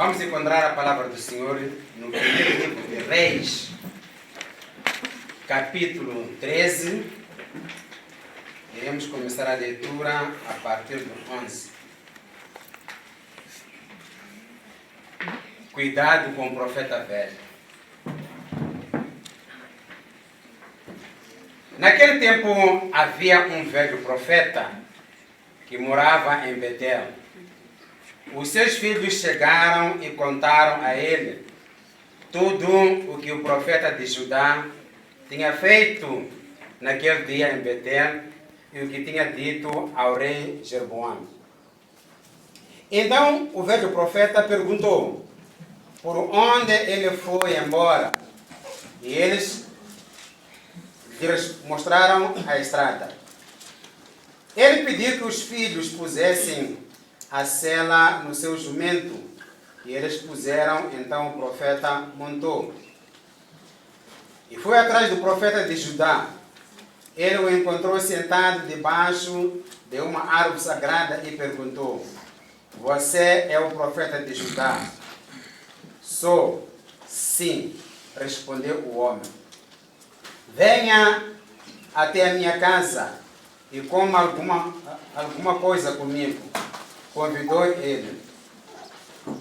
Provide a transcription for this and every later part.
Vamos encontrar a palavra do Senhor no primeiro livro de Reis, capítulo 13. Iremos começar a leitura a partir do 11. Cuidado com o profeta velho. Naquele tempo havia um velho profeta que morava em Betel. Os seus filhos chegaram e contaram a ele tudo o que o profeta de Judá tinha feito naquele dia em Betel e o que tinha dito ao rei Jeroboão. Então o velho profeta perguntou por onde ele foi embora, e eles lhes mostraram a estrada. Ele pediu que os filhos pusessem a sela no seu jumento, e eles puseram. Então o profeta montou e foi atrás do profeta de Judá. Ele o encontrou sentado debaixo de uma árvore sagrada e perguntou: "Você é o profeta de Judá?" "Sou." "Sim," respondeu o homem. "Venha até a minha casa e coma alguma coisa comigo," convidou ele.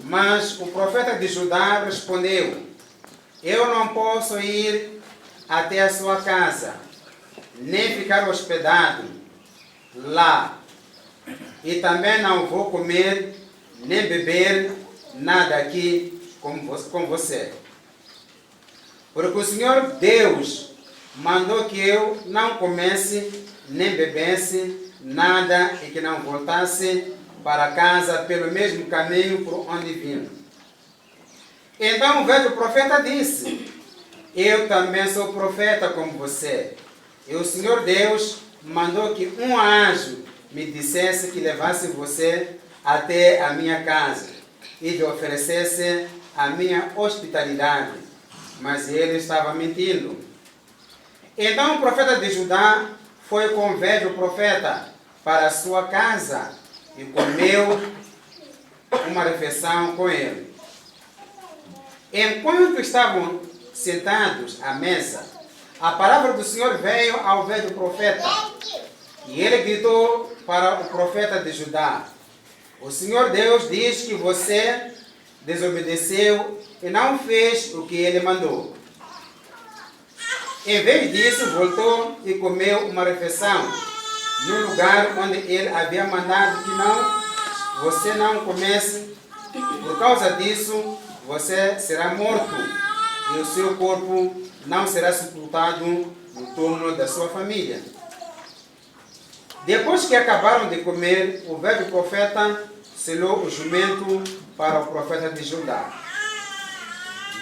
Mas o profeta de Judá respondeu: "Eu não posso ir até a sua casa, nem ficar hospedado lá, e também não vou comer nem beber nada aqui com você. Porque o Senhor Deus mandou que eu não comesse nem bebesse nada e que não voltasse para casa pelo mesmo caminho por onde vim." Então o velho profeta disse: "Eu também sou profeta como você. E o Senhor Deus mandou que um anjo me dissesse que levasse você até a minha casa e lhe oferecesse a minha hospitalidade." Mas ele estava mentindo. Então o profeta de Judá foi com o velho profeta para a sua casa e comeu uma refeição com ele. Enquanto estavam sentados à mesa, a palavra do Senhor veio ao velho profeta, e ele gritou para o profeta de Judá: "O Senhor Deus diz que você desobedeceu e não fez o que ele mandou." Em vez disso, voltou e comeu uma refeição no lugar onde ele havia mandado que você não comesse. Por causa disso, você será morto e o seu corpo não será sepultado no túmulo da sua família. Depois que acabaram de comer, o velho profeta selou o jumento para o profeta de Judá,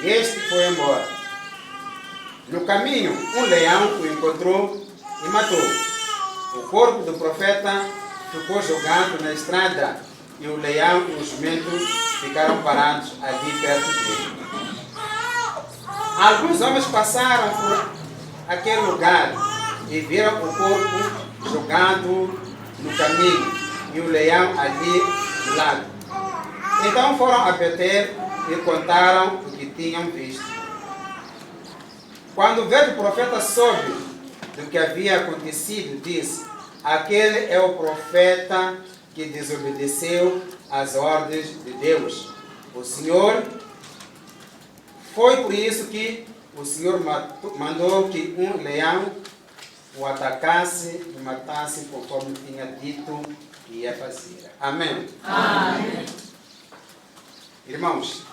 e este foi embora. No caminho, um leão o encontrou e matou. O corpo do profeta ficou jogado na estrada, e o leão e o jumento ficaram parados ali perto dele. Alguns homens passaram por aquele lugar e viram o corpo jogado no caminho e o leão ali do lado. Então foram a Betel e contaram o que tinham visto. Quando o velho profeta soube do que havia acontecido, disse: "Aquele é o profeta que desobedeceu às ordens de Deus. O Senhor foi por isso que o Senhor mandou que um leão o atacasse e matasse, conforme tinha dito que ia fazer." Amém. Amém. Irmãos,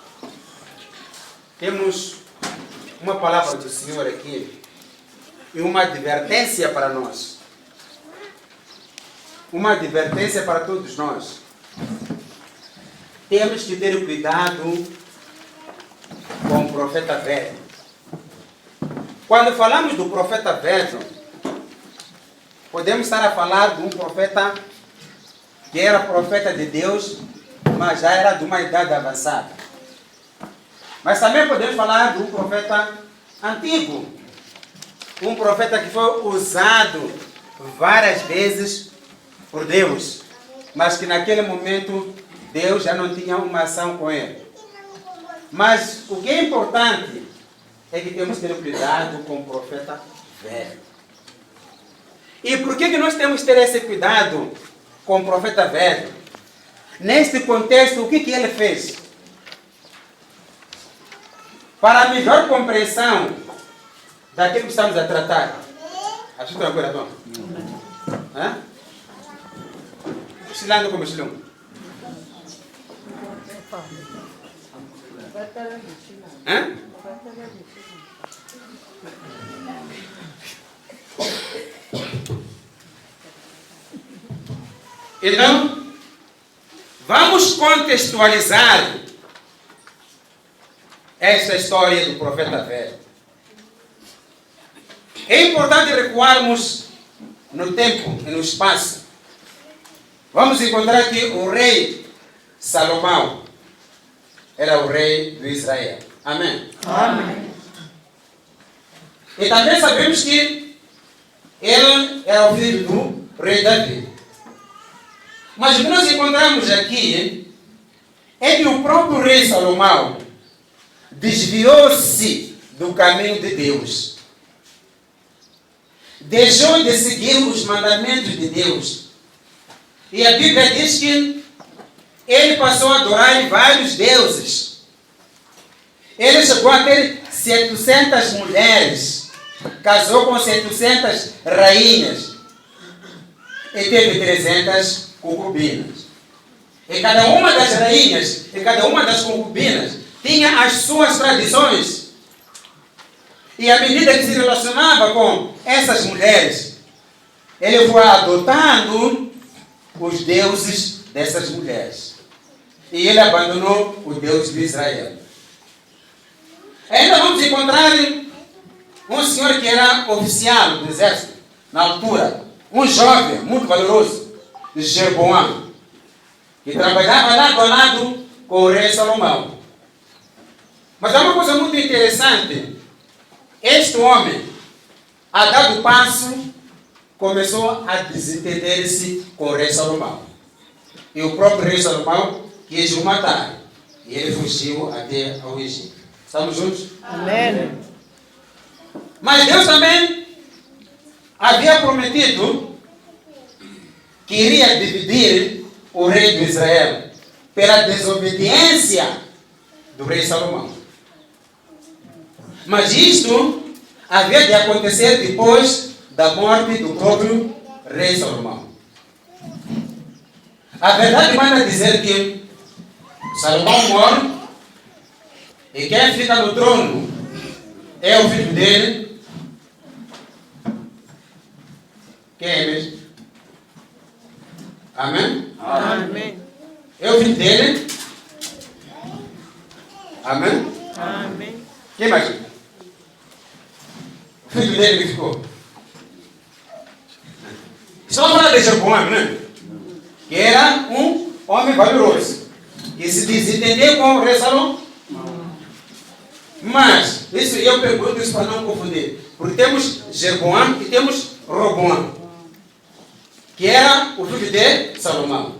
temos uma palavra do Senhor aqui e uma advertência para nós. Uma advertência para todos nós. Temos que ter cuidado com o profeta velho. Quando falamos do profeta velho, podemos estar a falar de um profeta que era profeta de Deus, mas já era de uma idade avançada. Mas também podemos falar de um profeta antigo, um profeta que foi usado várias vezes por Deus, mas que naquele momento Deus já não tinha uma ação com ele. Mas o que é importante é que temos que ter cuidado com o profeta velho. E por que nós temos que ter esse cuidado com o profeta velho? Neste contexto, o que ele fez? Para a melhor compreensão daquilo que estamos a tratar. Acho tranquilo, Tom? Hã? Silando como silão. Hã? Então, vamos contextualizar essa história do profeta velho. É importante recuarmos no tempo e no espaço. Vamos encontrar aqui o rei Salomão. Era o rei de Israel. Amém? Amém. E também sabemos que ele era o filho do rei Davi. Mas o que nós encontramos aqui é que o próprio rei Salomão desviou-se do caminho de Deus. Deixou de seguir os mandamentos de Deus. E a Bíblia diz que ele passou a adorar vários deuses. Ele chegou a ter 700 mulheres. Casou com 700 rainhas. E teve 300 concubinas. E cada uma das rainhas e cada uma das concubinas tinha as suas tradições. E à medida que se relacionava com essas mulheres, ele foi adotando os deuses dessas mulheres. E ele abandonou o Deus de Israel. Ainda vamos encontrar um senhor que era oficial do exército, na altura. Um jovem, muito valoroso, de Jeroboão, que trabalhava lado a lado com o rei Salomão. Mas há uma coisa muito interessante. Este homem, a dado passo, começou a desentender-se com o rei Salomão. E o próprio rei Salomão quis o matar. E ele fugiu até ao Egito. Estamos juntos? Amém. Mas Deus também havia prometido que iria dividir o rei de Israel pela desobediência do rei Salomão. Mas isto havia de acontecer depois da morte do próprio rei Salomão. A verdade manda dizer que Salomão morre e quem fica no trono é o filho dele. Quem é mesmo? Amém? Amém. É o filho dele. Amém? Amém. Quem mais? O filho dele que ficou. Só falar de Jeroboão, né? Que era um homem valoroso. Que se desentendeu com o rei Salomão. Mas, isso eu pergunto isso para não confundir. Porque temos Jeroboão e temos Roboão. Que era o filho de Salomão.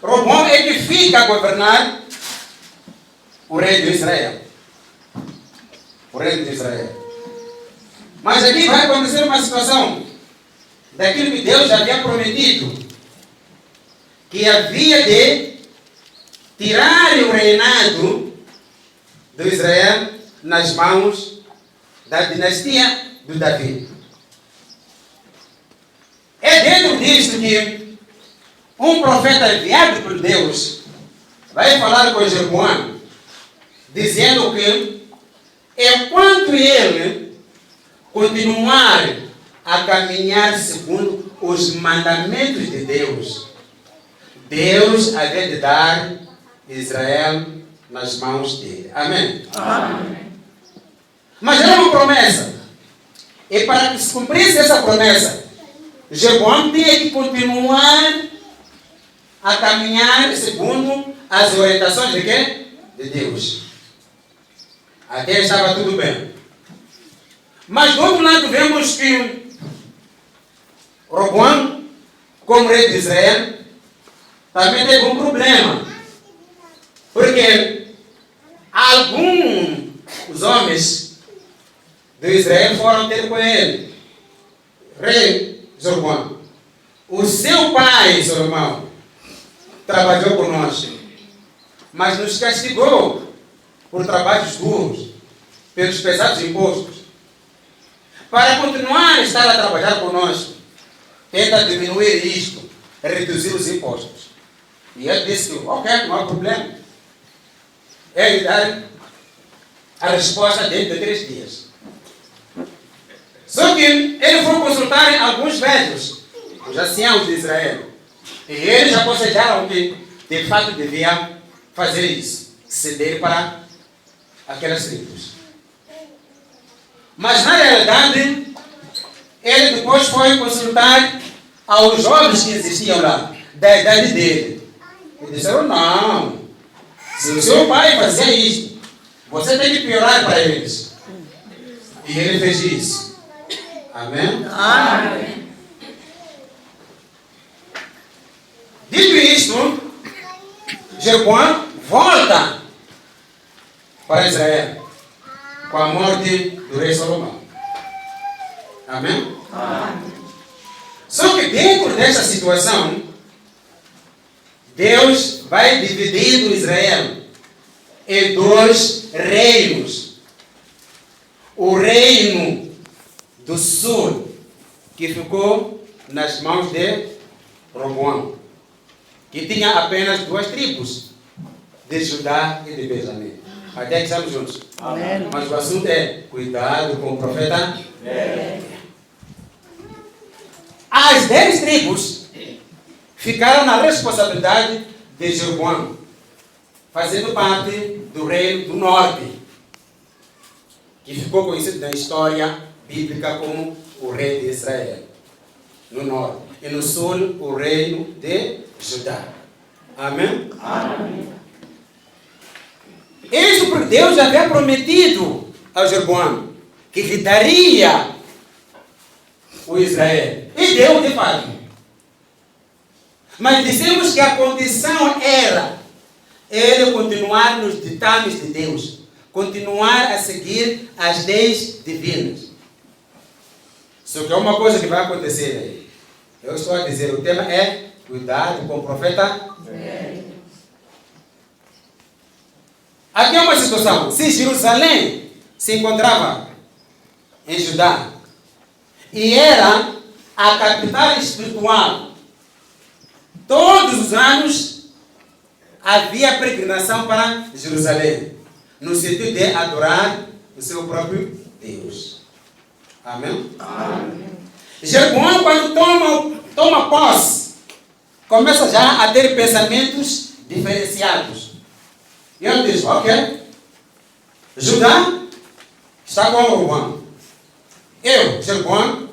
Roboão é que fica a governar o rei de Israel. O rei de Israel. Mas aqui vai acontecer uma situação daquilo que Deus já havia prometido. Que havia de tirar o reinado do Israel nas mãos da dinastia do Davi. É dentro disto que um profeta enviado por Deus vai falar com Jeroboão, dizendo que enquanto ele continuar a caminhar segundo os mandamentos de Deus, Deus havia de dar Israel nas mãos dele. Amém? Amém. Mas era uma promessa. E para que se cumprisse essa promessa, Jeroboão tinha que continuar a caminhar segundo as orientações de quê? De Deus. Até estava tudo bem. Mas do outro lado vemos que Roboão, como rei de Israel, também teve um problema. Porque a Os homens de Israel foram ter com ele. Rei Jeroboão, o seu pai, Salomão, trabalhou conosco, mas nos castigou por trabalhos duros, pelos pesados impostos. Para continuar a estar a trabalhar conosco, tenta diminuir isto, reduzir os impostos. E ele disse que, ok, não há problema. Ele dar a resposta dentro de 3 dias. Só que ele foi consultar alguns velhos, os anciãos de Israel. E eles aconselharam que, de fato, deviam fazer isso, ceder para aquelas tribos. Mas, na realidade, ele depois foi consultar aos jovens que existiam lá, da idade dele. E disseram, não, se o seu pai fazia isto, você tem que piorar para eles. E ele fez isso. Amém? Amém. Dito isto, Jeroboão volta para Israel com a morte do rei Salomão. Amém? Amém. Só que dentro dessa situação, Deus vai dividindo Israel em 2 reinos. O reino do sul, que ficou nas mãos de Roboão, que tinha apenas 2 tribos, de Judá e de Benjamim. Até que estamos juntos. Amém. Mas o assunto é cuidado com o profeta. As 10 tribos ficaram na responsabilidade de Jeroboão, fazendo parte do reino do norte, que ficou conhecido na história bíblica como o rei de Israel, no norte. E no sul, o reino de Judá. Amém? Amém. Isso porque Deus havia prometido a Jeroboão que lhe daria o Israel. E deu de fato. Mas dissemos que a condição era ele continuar nos ditames de Deus, continuar a seguir as leis divinas. Só que é uma coisa que vai acontecer aí. Eu estou a dizer, o tema é cuidado com o profeta. Aqui é uma situação. Se Jerusalém se encontrava em Judá e era a capital espiritual, todos os anos havia peregrinação para Jerusalém, no sentido de adorar o seu próprio Deus. Amém? Amém. Jeroboão, quando toma posse, começa já a ter pensamentos diferenciados. E ele diz, ok, Judá está com Roboão. Eu, Jeroboão,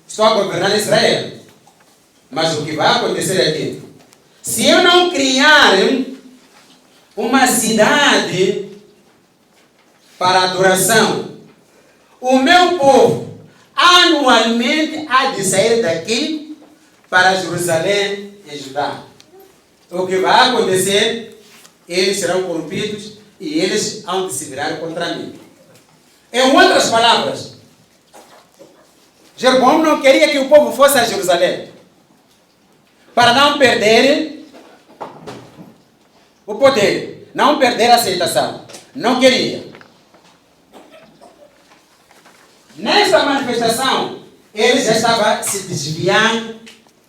estou a governar Israel. Mas o que vai acontecer aqui? Se eu não criar uma cidade para adoração, o meu povo anualmente há de sair daqui para Jerusalém e Judá. O que vai acontecer? Eles serão corrompidos e eles hão de se virar contra mim. Em outras palavras, Jeroboão não queria que o povo fosse a Jerusalém para não perder o poder, não perder a aceitação. Não queria. Nesta manifestação, ele já estava se desviando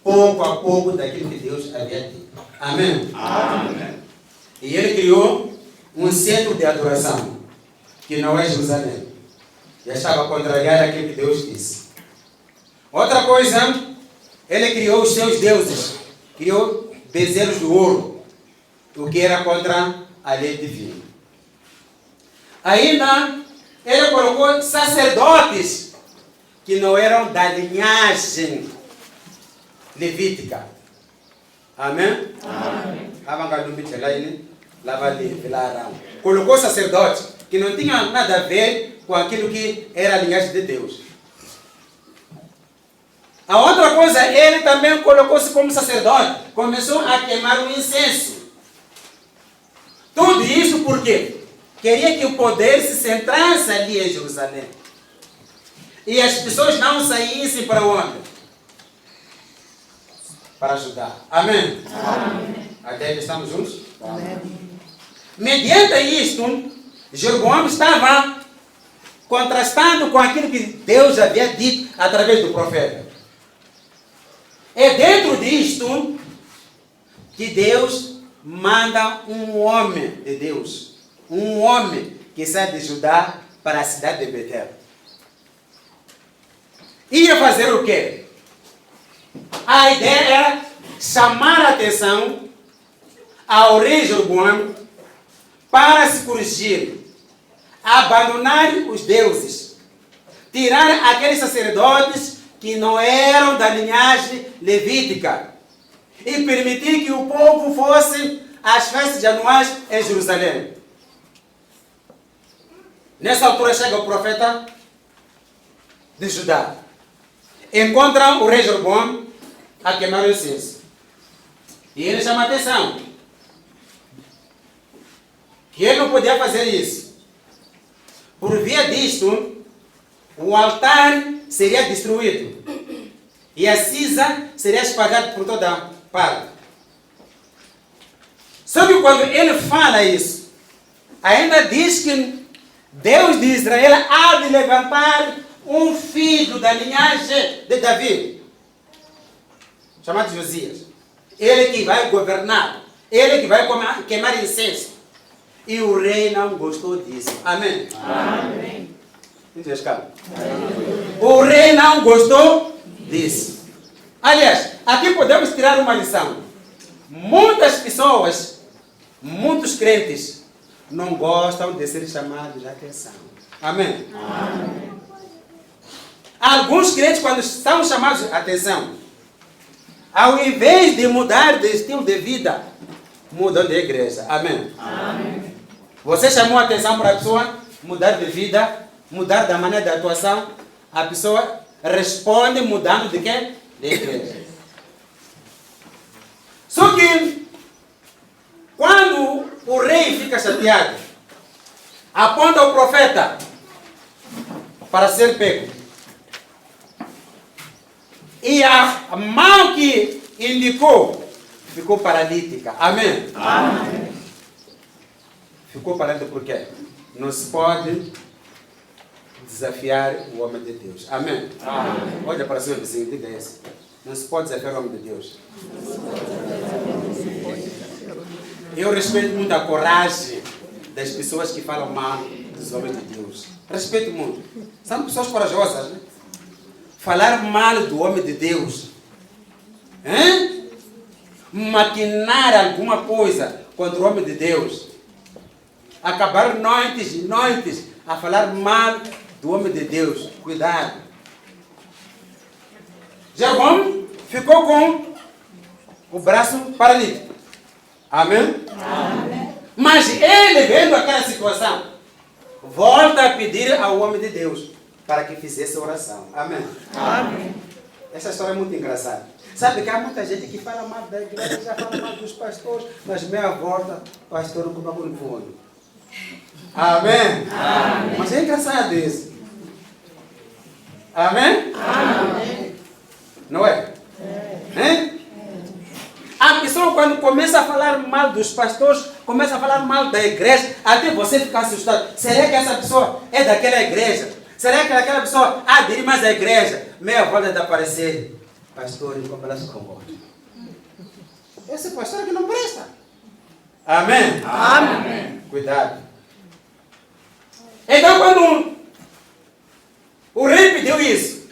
pouco a pouco daquilo que Deus havia dito. Amém? Amém. E ele criou um centro de adoração, que não é Jerusalém. Já estava a contrariar aquilo que Deus disse. Outra coisa, ele criou os seus deuses. Criou bezerros de ouro, o que era contra a lei divina. Ainda, ele colocou sacerdotes que não eram da linhagem levítica. Amém? Amém. Colocou sacerdotes que não tinham nada a ver com aquilo que era a linhagem de Deus. A outra coisa, ele também colocou-se como sacerdote. Começou a queimar o incenso. Tudo isso por quê? queria que o poder se centrasse ali em Jerusalém. E as pessoas não saíssem para onde? Para Judá. Amém? Amém. Até que estamos juntos? Amém. Mediante isto, Jeroboão estava contrastando com aquilo que Deus havia dito através do profeta. É dentro disto que Deus manda um homem de Deus, um homem que sai de Judá para a cidade de Betel. Ia fazer o quê? A ideia era chamar a atenção ao rei Jeroboão para se corrigir, abandonar os deuses, tirar aqueles sacerdotes que não eram da linhagem levítica e permitir que o povo fosse às festas anuais em Jerusalém. Nessa altura chega o profeta de Judá. Encontra o rei Jeroboão a queimar o incenso. E ele chama a atenção que ele não podia fazer isso. Por via disto, o altar seria destruído e a cinza seria espalhada por toda parte. Só que quando ele fala isso, ainda diz que Deus de Israel há de levantar um filho da linhagem de Davi, chamado Josias. Ele que vai governar, ele que vai queimar incenso. E o rei não gostou disso. Amém? Amém. O rei não gostou disso. Aliás, aqui podemos tirar uma lição. Muitas pessoas, muitos crentes, não gostam de ser chamados de atenção. Amém? Amém. Alguns crentes, quando são chamados de atenção, ao invés de mudar de estilo de vida, mudam de igreja. Amém? Amém. Você chamou a atenção para a pessoa mudar de vida, mudar da maneira de atuação, a pessoa responde mudando de quê? De igreja. Só que, quando o rei fica chateado, aponta o profeta para ser pego. E a mão que indicou ficou paralítica. Amém? Amém. Ficou paralítica por quê? Não se pode desafiar o homem de Deus. Amém? Amém. Olha para o seu vizinho, diga isso. Não se pode desafiar o homem de Deus. Eu respeito muito a coragem das pessoas que falam mal dos homens de Deus. Respeito muito. São pessoas corajosas, né? Falar mal do homem de Deus. Hein? Maquinar alguma coisa contra o homem de Deus. Acabar noites e noites a falar mal do homem de Deus. Cuidado. Jeroboão ficou com o braço paralítico. Amém? Amém. Mas ele, vendo aquela situação, volta a pedir ao homem de Deus para que fizesse oração. Amém? Amém. Essa história é muito engraçada. Sabe que há muita gente que fala mal da igreja, fala mal dos pastores, mas meia volta, pastor não coloca no fundo. Amém? Amém. Mas é engraçado isso. Amém? Amém. Não é? Hein? A pessoa, quando começa a falar mal dos pastores, começa a falar mal da igreja, até você ficar assustado. Será que essa pessoa é daquela igreja? Será que aquela pessoa adere mais à igreja? Meia volta de aparecer. Pastor, em comparação com o outro. Esse pastor que não presta. Amém? Amém. Cuidado. Então, quando o rei pediu isso,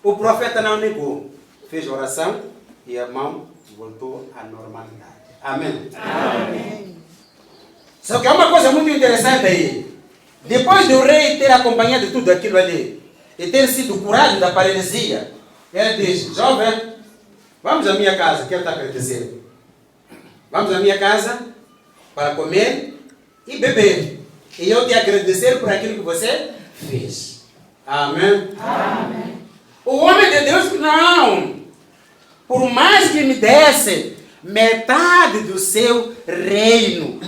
o profeta não negou. Fez oração e a mão voltou à normalidade. Amém? Amém. Só que há uma coisa muito interessante aí. Depois do rei ter acompanhado tudo aquilo ali e ter sido curado da paralisia, ele diz: jovem, vamos à minha casa, quero estar pertencendo. Vamos à minha casa para comer e beber. E eu te agradecer por aquilo que você fez. Amém? Amém. O homem de Deus, não. Por mais que me desse metade do seu reino,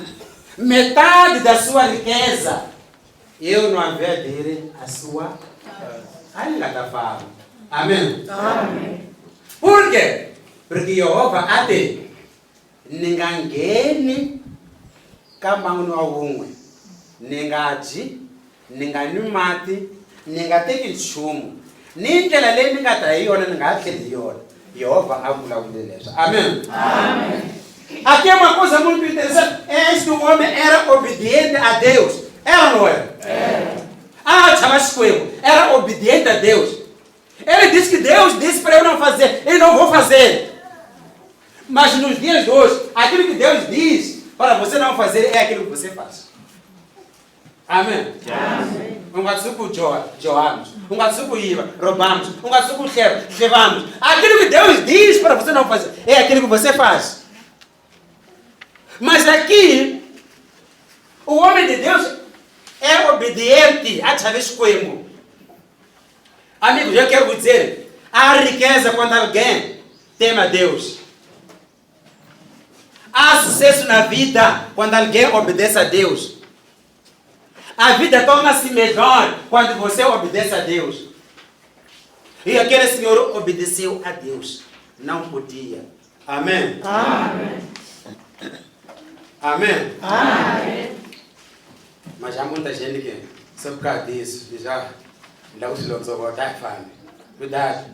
metade da sua riqueza, eu não havia dele a sua casa. Amém? Amém. Por quê? Porque Jeová até ninguém camão no algum, ninguém ninguém mate, ninguém tem que chumo, ninguém lê ninguém trai ou ninguém quer dior. Jeová abula o deles. Amém? Amém. Aqui é uma coisa muito interessante. Este homem era obediente a Deus. Era ou não era? Era. Era obediente a Deus. Ele disse que Deus disse para eu não fazer. Eu não vou fazer. Mas nos dias de hoje, aquilo que Deus diz para você não fazer é aquilo que você faz. Amém? Amém. Um gatsuco joamos, um gatsuco iva, roubamos, um gatsuco levamos. Aquilo que Deus diz para você não fazer é aquilo que você faz. Mas aqui, o homem de Deus é obediente a Chaves Coemo. Amigos, eu quero dizer, há riqueza quando alguém teme a Deus. Há sucesso na vida quando alguém obedece a Deus. A vida torna-se melhor quando você obedece a Deus. E aquele senhor obedeceu a Deus. Não podia. Amém? Amém. Amém? Amém. Mas há muita gente que, só por causa disso, já os loucos vão voltar fome. Cuidado.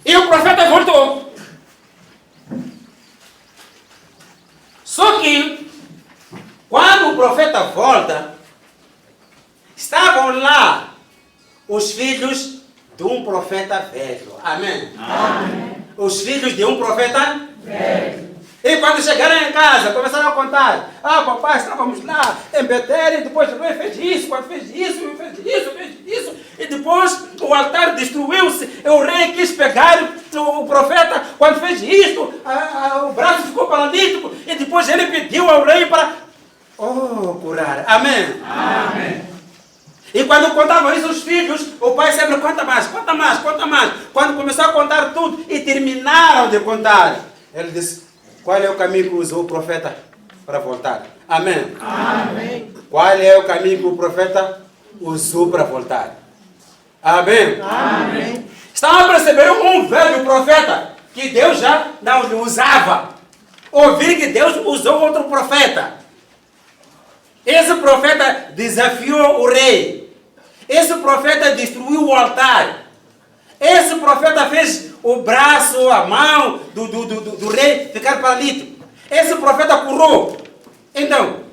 E o profeta voltou. Só que, quando o profeta volta, estavam lá os filhos de um profeta velho. Amém? Amém. Os filhos de um profeta Velho. E quando chegaram em casa, começaram a contar. Ah, papai, estávamos lá em Betel, e depois ele fez isso, quando fez isso. E depois o altar destruiu-se, e o rei quis pegar o profeta, quando fez isto, o braço ficou paralítico, e depois ele pediu ao rei para curar. Amém? Amém. E quando contavam isso os filhos, o pai sempre conta mais. Quando começou a contar tudo e terminaram de contar, ele disse: qual é o caminho que usou o profeta para voltar? Amém? Amém. Qual é o caminho que o profeta usou para voltar? Amém? Amém. Estão a perceber um velho profeta que Deus já não usava. Ouvir que Deus usou outro profeta. Esse profeta desafiou o rei. Esse profeta destruiu o altar. Esse profeta fez o braço, a mão do rei ficar paralítico. Esse profeta curou. Então,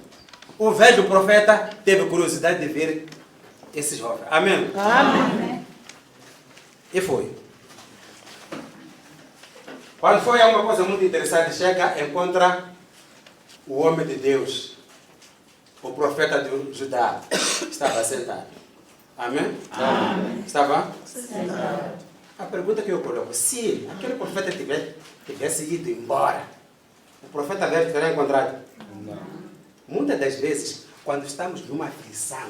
o velho profeta teve curiosidade de ver esse jovem. Amém? Amém. E foi. Quando foi uma coisa muito interessante, chega, encontra o homem de Deus, o profeta de Judá, estava sentado. Amém? Amém. Estava? Sentado. A pergunta que eu coloco, se aquele profeta tivesse ido embora, o profeta velho teria encontrado? Não. Muitas das vezes, quando estamos numa aflição,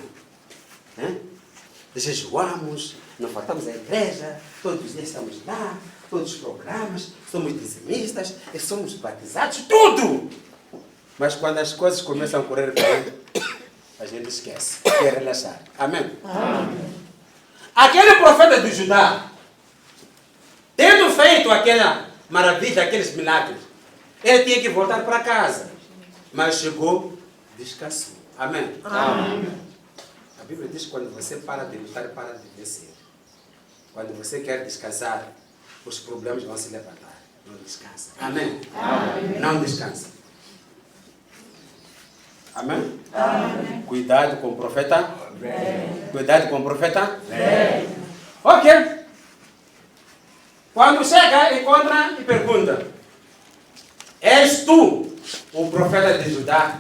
jejuamos, não faltamos à igreja, todos os dias estamos lá, todos os programas, somos dizimistas, e somos batizados, tudo! Mas quando as coisas começam a correr bem, a gente esquece, quer relaxar. Amém? Amém. Aquele profeta de Judá, tendo feito aquela maravilha, aqueles milagres, ele tinha que voltar para casa. Mas chegou, descansou. Amém? Amém. A Bíblia diz que quando você para de lutar, para de vencer. Quando você quer descansar, os problemas vão se levantar. Não descansa. Amém? Amém. Não descansa. Amém? Amém. Cuidado com o profeta. Cuidado com o profeta. Ok. Quando chega, encontra e pergunta: és tu o profeta de Judá?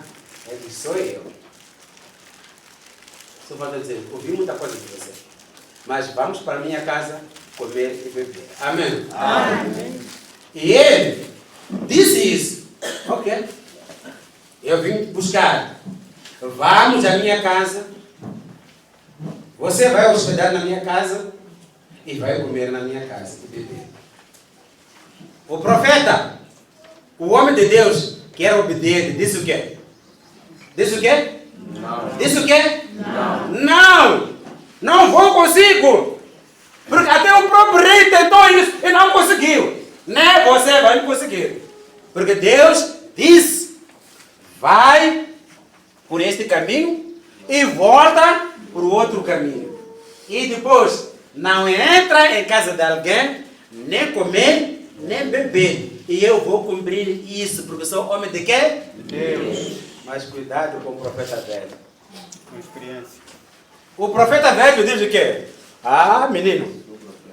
Ele diz: sou eu. Só falta dizer: ouvi muita coisa de você, mas vamos para a minha casa comer e beber. Amém? Amém. E ele disse isso. Ok. Eu vim buscar. Vamos à minha casa. Você vai hospedar na minha casa e vai comer na minha casa e beber. O profeta, o homem de Deus, que era obediente, disse o quê? Disse o quê? Não. Disse o quê? Não. Não! Não vou consigo! Porque até o próprio rei tentou isso e não conseguiu. Nem você vai conseguir. Porque Deus disse, vai por este caminho e volta por outro caminho. E depois, não entra em casa de alguém, nem comer, nem beber. E eu vou cumprir isso, porque sou homem de quê? Deus. Mas cuidado com o profeta velho. Com experiência. O profeta velho diz o quê? Ah, menino,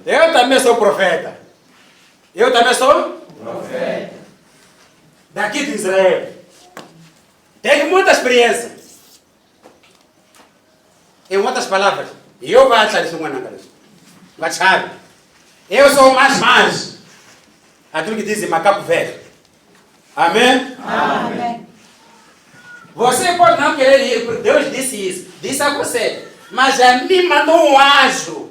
eu também sou profeta. Eu também sou Profeta. daqui de Israel. Tenho muita experiência. Em outras palavras, eu vou achar isso vai achar. Eu sou mais. Aquilo que diz em macaco velho. Amém? Amém. Você pode não querer ir, porque Deus disse isso. Disse a você. Mas a mim mandou um anjo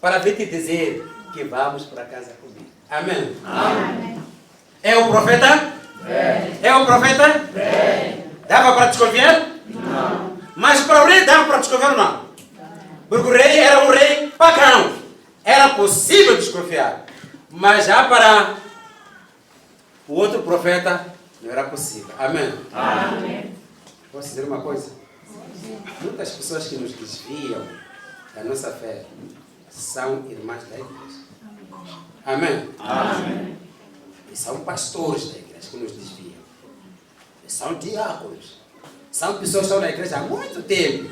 para vir te dizer que vamos para casa comigo. Amém? Amém. É o profeta? É o profeta? Dava para desconfiar? Não. Mas para o rei dava para desconfiar ou não? Porque o rei era um rei pagão. Era possível desconfiar. Mas já para o outro profeta não era possível. Amém? Amém. Posso dizer uma coisa? Muitas pessoas que nos desviam da nossa fé são irmãs da igreja. Amém? Amém. E são pastores da igreja que nos desviam. E são diáconos. São pessoas que estão na igreja há muito tempo.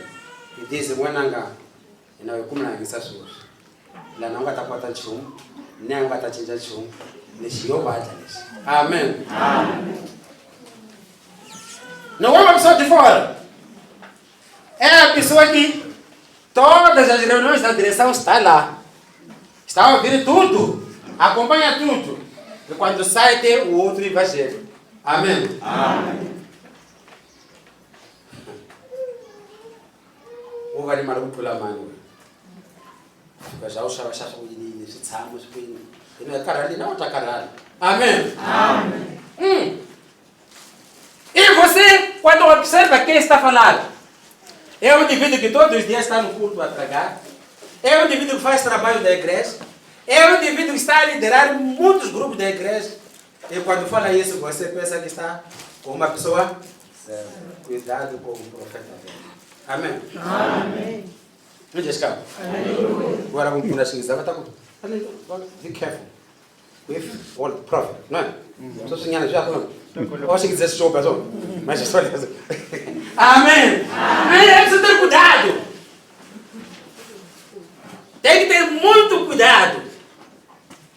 E dizem, Wananga, e não é como na igreja sua. Lá não vai estar com chum, nem vai estar com chum. Amém. Amém. Não é uma pessoa de fora. É a pessoa que todas as reuniões da direção está lá. Está a ouvir tudo. Acompanha tudo. E quando sai tem o outro evangelho. Amém. Amém. O vai maluco pela mão. Já o chava chava o ini se tsamos bem. E não é caralho, não tá caralho. Amém. Amém. E você, quando observa quem está falando, é um indivíduo que todos os dias está no culto a tragar, é um indivíduo que faz trabalho da igreja, é um indivíduo que está a liderar muitos grupos da igreja. E quando fala isso, você pensa que está com uma pessoa certa. Cuidado com o profeta velho. Amém? Amém. Não diz cá. Agora vamos por assim, vai estar com. Be careful with all prophet, não é? Só senhora já falando. Eu acho que dizer show, pessoal. Mas é só isso. Amém. Amém. É preciso ter cuidado. Tem que ter muito cuidado.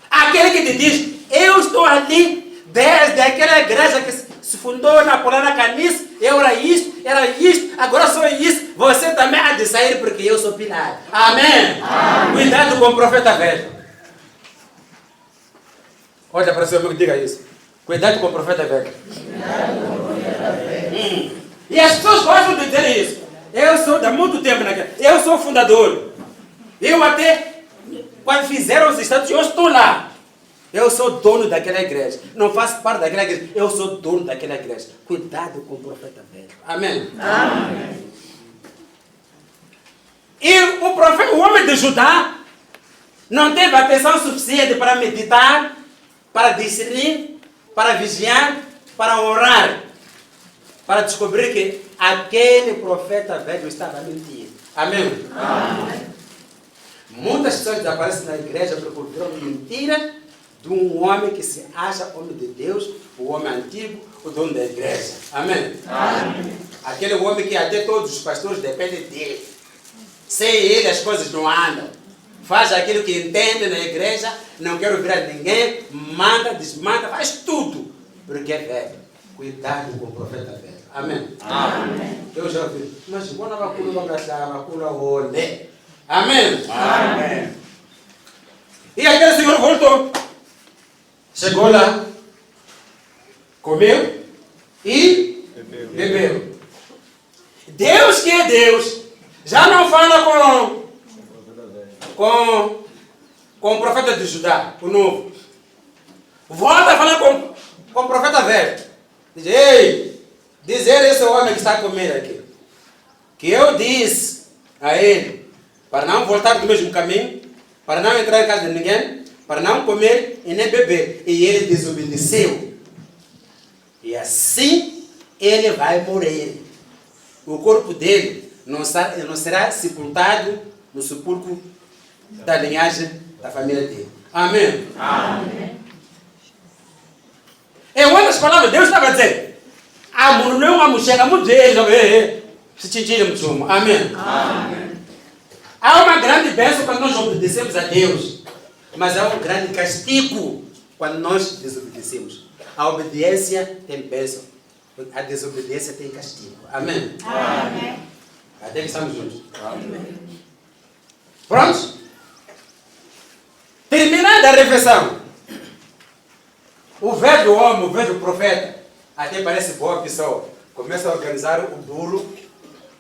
Aquele que te diz, eu estou ali desde aquela igreja que se fundou na Polana Canis, eu era isto, agora sou isso. Você também há de sair porque eu sou pilar. Amém. Cuidado com o profeta velho. Olha para o seu amigo e diga isso. Cuidado com o profeta velho. E as pessoas gostam de dizer isso. Eu sou há muito tempo naquela. Eu sou fundador. Eu até, quando fizeram os estados, eu estou lá. Eu sou dono daquela igreja. Não faço parte daquela igreja. Eu sou dono daquela igreja. Cuidado com o profeta velho. Amém. Amém. E o profeta, o homem de Judá, não teve atenção suficiente para meditar, para discernir, para vigiar, para orar, para descobrir que aquele profeta velho estava mentindo. Amém? Amém. Muitas pessoas desaparecem na igreja porque ouviram mentira de um homem que se acha homem de Deus, o homem antigo, o dono da igreja. Amém? Amém. Aquele homem que até todos os pastores dependem dele. Sem ele as coisas não andam. Faz aquilo que entende na igreja, não quer ouvir a ninguém, manda, desmanda, faz tudo. Porque é velho. Cuidado com o profeta velho. Amém? Amém. Eu já ouvi, mas quando vai curar o olho. Amém? Amém. E aquele senhor voltou. Chegou lá, comeu e bebeu. Deus que é Deus, já não fala com o profeta de Judá, o novo. Volta a falar com o profeta velho. Diz, ei, dizer esse homem que está a comer aqui, que eu disse a ele para não voltar do mesmo caminho, para não entrar em casa de ninguém, para não comer e nem beber. E ele desobedeceu. E assim ele vai morrer. O corpo dele não será sepultado no sepulcro da linhagem da família dele. Amém? Amém. Em outras palavras, Deus estava a dizer: não é chega muito se tinha muito. Amém? Amém. Há uma grande bênção quando nós obedecemos a Deus, mas há um grande castigo quando nós desobedecemos. A obediência tem bênção, a desobediência tem castigo. Amém? Amém. Até que estamos juntos. Amém. Prontos? Terminada a refeição, o velho homem, o velho profeta, até parece boa pessoa, começa a organizar o bolo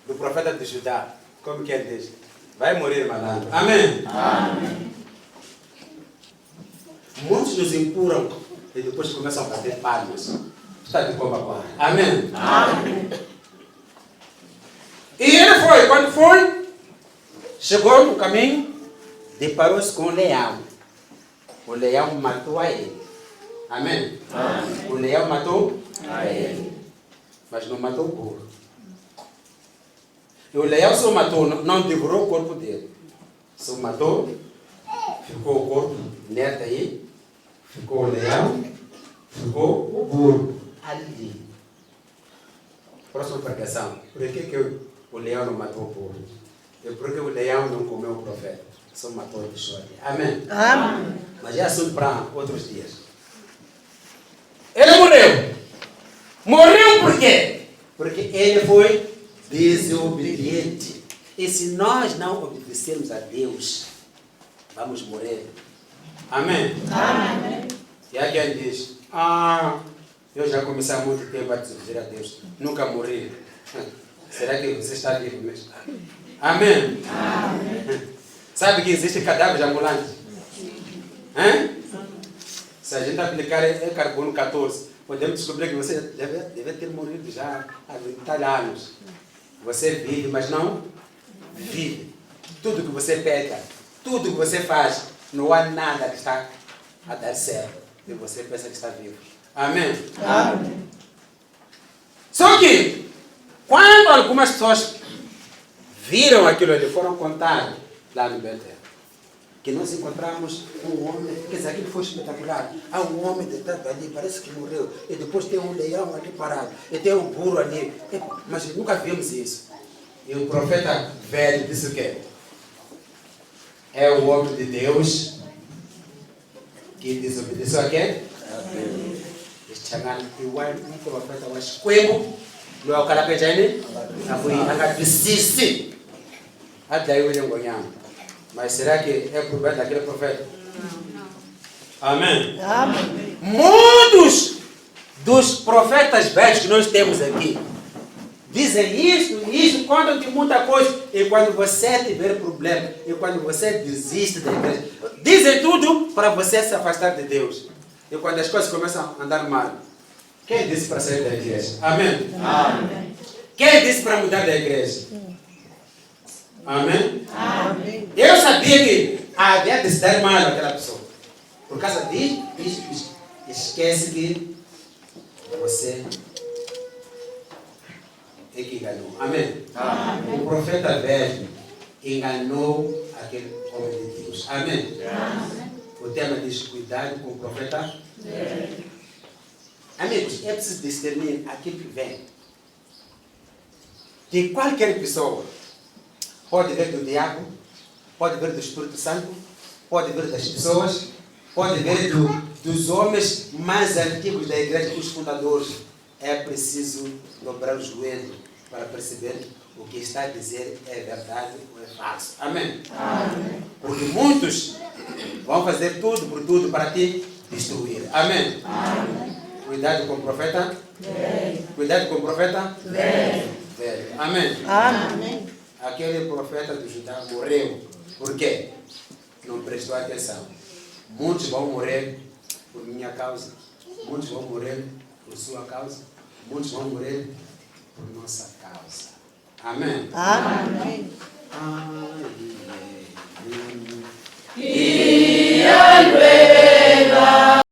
do profeta de Judá. Como que ele diz? Vai morrer malandro. Amém? Amém. Muitos nos empurram e depois começam a bater palmas. Está de como agora. Amém? Amém. E ele foi, quando foi, chegou no caminho, deparou-se com o leão. O leão matou a ele. Amém? Amém. O leão matou A ele. mas não matou o burro. E o leão só matou, não devorou o corpo dele. Só matou, ficou o corpo inerte aí, ficou o leão, ficou o burro ali. Próxima pregação. Por que o leão não matou o burro? É porque o leão não comeu o profeta. Só matou o bicho ali. Amém? Amém. Mas é assunto para outros dias. Ele morreu. Morreu por quê? Porque ele foi desobediente. E se nós não obedecermos a Deus, vamos morrer. Amém? Amém. E aí quem diz: eu já comecei há muito tempo a desobedecer a Deus. Nunca morri. Será que você está vivo mesmo? Amém? Amém. Sabe que existe cadáveres ambulantes? Hein? Se a gente aplicar carbono 14, podemos descobrir que você deve ter morrido já há 20 anos. Você vive, mas não vive. Tudo que você pega, tudo que você faz, não há nada que está a dar certo. E você pensa que está vivo. Amém? Amém. Só que, quando algumas pessoas viram aquilo ali, foram contar lá no Betel, que nós encontramos um homem, quer dizer, aquilo foi espetacular. Há um homem deitado ali, parece que morreu. E depois tem um leão ali parado. E tem um burro ali. Mas nunca vimos isso. E o profeta velho disse o quê? É o homem de Deus que desobedeceu a quem? Este ano, igual um profeta, o esquemo, não é o cara que já é, a precisa. Até eu não ganhamos. Mas será que é por bem daquele profeta? Não. Amém? Amém. Muitos dos profetas velhos que nós temos aqui dizem isso, contam-te muita coisa. E quando você tiver problema, e quando você desiste da igreja, dizem tudo para você se afastar de Deus. E quando as coisas começam a andar mal, quem disse para sair da igreja? Amém? Amém. Quem disse para mudar da igreja? Amém? Amém. Eu sabia que havia de se dar mal àquela pessoa. Por causa disso, esquece que você é que enganou. Amém? Amém. O profeta velho enganou aquele homem de Deus. Amém? Amém. O tema diz: cuidado com o profeta velho. Amigos, é preciso discernir aquilo que vem de qualquer pessoa. Pode vir do diabo, pode vir do Espírito Santo, pode vir das pessoas, pode vir dos homens mais antigos da igreja, os fundadores. É preciso dobrar o joelho para perceber o que está a dizer é verdade ou é falso. Amém? Amém. Porque muitos vão fazer tudo por tudo para te destruir. Amém? Amém. Cuidado com o profeta. Velho. Cuidado com o profeta. Velho. Velho. Amém? Amém. Aquele profeta de Judá morreu. Por quê? Não prestou atenção. Muitos vão morrer por minha causa. Muitos vão morrer por sua causa. Muitos vão morrer por nossa causa. Amém. Amém. Ah,